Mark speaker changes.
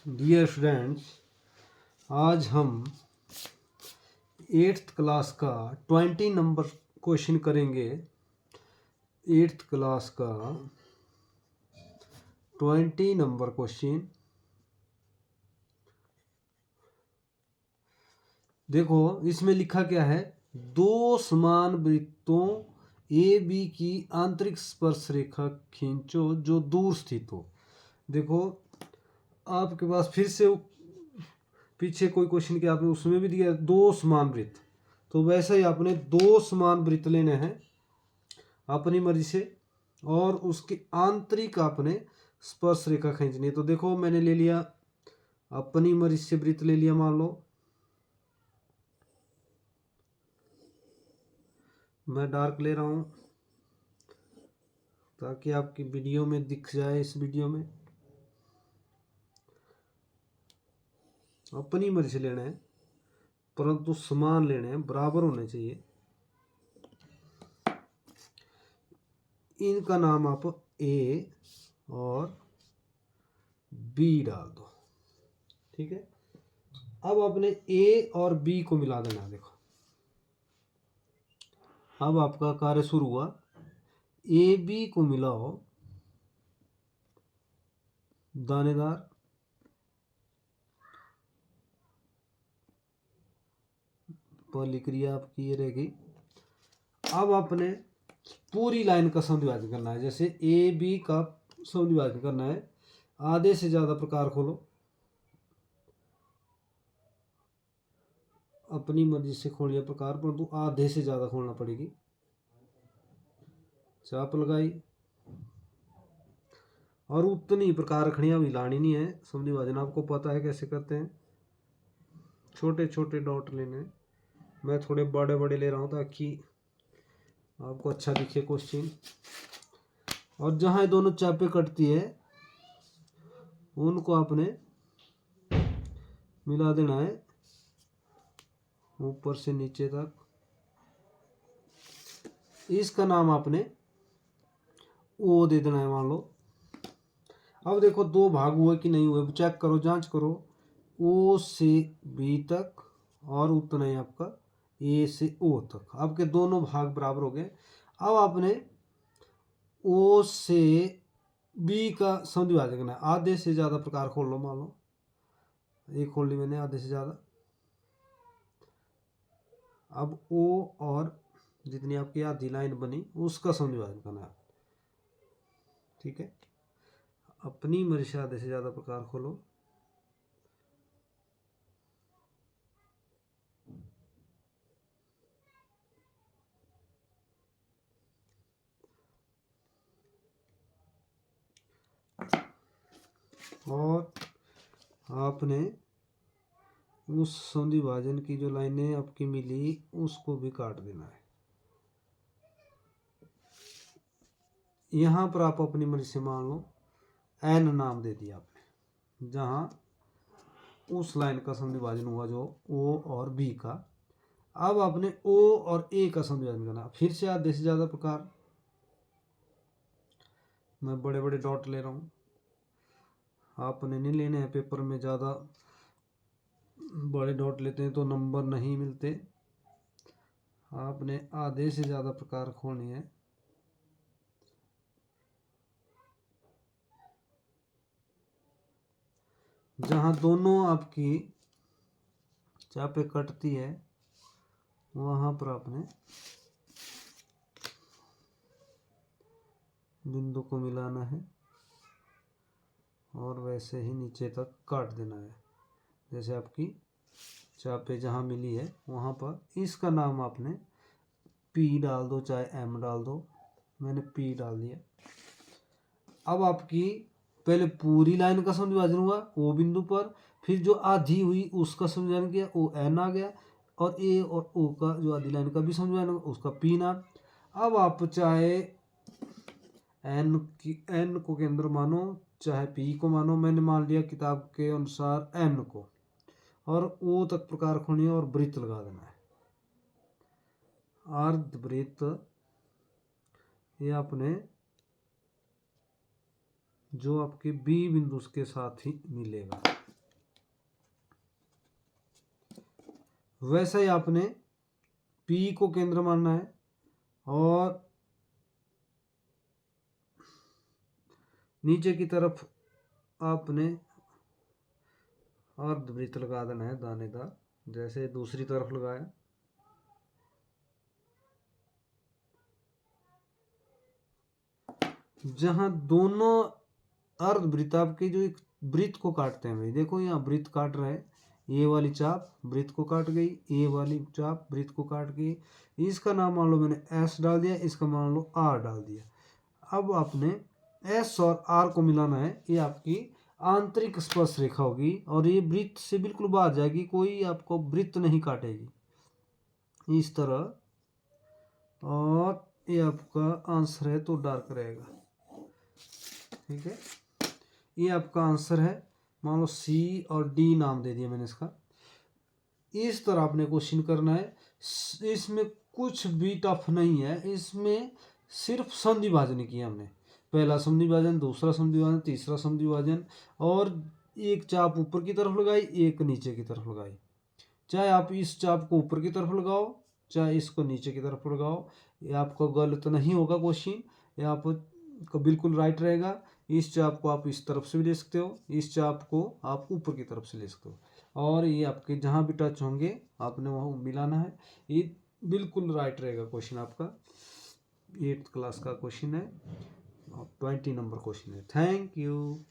Speaker 1: Dear students, आज हम 8th class का 20 नंबर क्वेश्चन करेंगे। 8th क्लास का 20 नंबर क्वेश्चन। देखो इसमें लिखा क्या है, दो समान वृत्तों ए बी की आंतरिक स्पर्श रेखा खींचो जो दूर स्थित हो। देखो आपके पास फिर से पीछे कोई क्वेश्चन के आपने उसमें भी दिया दो समान वृत्त, तो वैसे ही आपने दो समान वृत्त लेने हैं अपनी मर्जी से और उसकी आंतरिक आपने स्पर्श रेखा खींचनी है। तो देखो मैंने ले लिया अपनी मर्जी से वृत्त ले लिया, मान लो मैं डार्क ले रहा हूं ताकि आपकी वीडियो में दिख जाए। इस वीडियो में अपनी मर्जी से लेना है परंतु समान लेने हैं, बराबर होने चाहिए। इनका नाम आप ए और बी डाल दो, ठीक है। अब आपने ए और बी को मिला देना। देखो अब आपका कार्य शुरू हुआ, ए बी को मिलाओ दानेदार, पहली क्रिया आपकी ये रहेगी। अब आपने पूरी लाइन का समविभाजन करना है। जैसे ए बी का समविभाजन करना है, आधे से ज्यादा प्रकार खोलो, अपनी मर्जी से खोलिए प्रकार, परंतु आधे से ज्यादा खोलना पड़ेगी। चाप लगाई और उतनी प्रकार रखनियां भी लानी नहीं है। समविभाजन आपको पता है कैसे करते हैं, छोटे छोटे डॉट लेने। मैं थोड़े बड़े बड़े ले रहा हूं ताकि आपको अच्छा दिखे क्वेश्चन। और जहां ये दोनों चापे कटती है उनको आपने मिला देना है ऊपर से नीचे तक। इसका नाम आपने ओ दे देना है, मान लो। अब देखो दो भाग हुए कि नहीं हुए, चेक करो, जांच करो। ओ से बी तक और उतना ही आपका ए से ओ तक, आपके दोनों भाग बराबर हो गए। अब आपने ओ से बी का समविभाजन करना है, आधे से ज्यादा प्रकार खोल लो, मान लो एक खोल ली मैंने आधे से ज्यादा। अब ओ और जितनी आपकी आधी लाइन बनी उसका समविभाजन करना है, ठीक है। अपनी मर्जी से आधे से ज्यादा प्रकार खोलो, और आपने उस संधि विभाजन की जो लाइनें आपकी मिली उसको भी काट देना है। यहां पर आप अपनी मर्जी से मान लो एन नाम दे दिया आपने, जहां उस लाइन का संधि विभाजन हुआ जो ओ और बी का। अब आपने ओ और ए का संधि विभाजन करना, फिर से आधे से ज्यादा प्रकार। मैं बड़े बड़े डॉट ले रहा हूं, आपने नहीं लेने हैं। पेपर में ज़्यादा बड़े डॉट लेते हैं तो नंबर नहीं मिलते। आपने आधे से ज़्यादा प्रकार खोलने हैं। जहां दोनों आपकी चापे कटती है वहां पर आपने बिंदु को मिलाना है और वैसे ही नीचे तक काट देना है। जैसे आपकी चापे जहां मिली है वहां पर इसका नाम आपने पी डाल दो, चाहे एम डाल दो। मैंने पी डाल दिया। अब आपकी पहले पूरी लाइन का समविभाजन हुआ ओ बिंदु पर, फिर जो आधी हुई उसका समविभाजन किया, ओ एन आ गया, और ए और ओ का जो आधी लाइन का भी समविभाजन हुआ उसका पी नाम। अब आप चाहे एन को केंद्र मानो चाहे पी को मानो, मैंने मान लिया किताब के अनुसार एन को, और ओ तक प्रकार खोनी और वृत्त लगा देना है, अर्ध वृत्त। ये आपने जो आपके बी बिंदु के साथ ही मिलेगा, वैसा ही आपने पी को केंद्र मानना है और नीचे की तरफ आपने अर्धवृत्त लगा देना है दानेदार, जैसे दूसरी तरफ लगाया। जहां दोनों अर्धवृत्त आपके जो एक वृत्त को काटते हैं भाई, देखो यहाँ वृत्त काट रहा है, ये वाली चाप वृत्त को काट गई, ये वाली चाप वृत्त को काट गई। इसका नाम मान लो मैंने एस डाल दिया, इसका मान लो आर डाल दिया। अब आपने एस और आर को मिलाना है, ये आपकी आंतरिक स्पर्श रेखा होगी और ये वृत्त से बिल्कुल बाहर जाएगी, कोई आपको वृत्त नहीं काटेगी इस तरह। और ये आपका आंसर है तो डार्क रहेगा, ठीक है। ये आपका आंसर है, मान लो सी और डी नाम दे दिया मैंने इसका। इस तरह आपने क्वेश्चन करना है, इसमें कुछ भी टफ नहीं है, इसमें सिर्फ संधि विभाजन किया हमने, पहला संधि विभाजन, दूसरा संधि विभाजन, तीसरा संधि विभाजन, और एक चाप ऊपर की तरफ लगाई, एक नीचे की तरफ लगाई। चाहे आप इस चाप को ऊपर की तरफ लगाओ, चाहे इसको नीचे की तरफ लगाओ, ये आपका गलत नहीं होगा क्वेश्चन, ये आपका बिल्कुल राइट रहेगा। इस चाप को आप इस तरफ से भी ले सकते हो, इस चाप को आप ऊपर की तरफ से ले सकते हो, और ये आपके जहाँ भी टच होंगे आपने वहाँ मिलाना है। ये बिल्कुल राइट रहेगा क्वेश्चन आपका। 8th क्लास का क्वेश्चन है, 20 नंबर क्वेश्चन है। Thank you.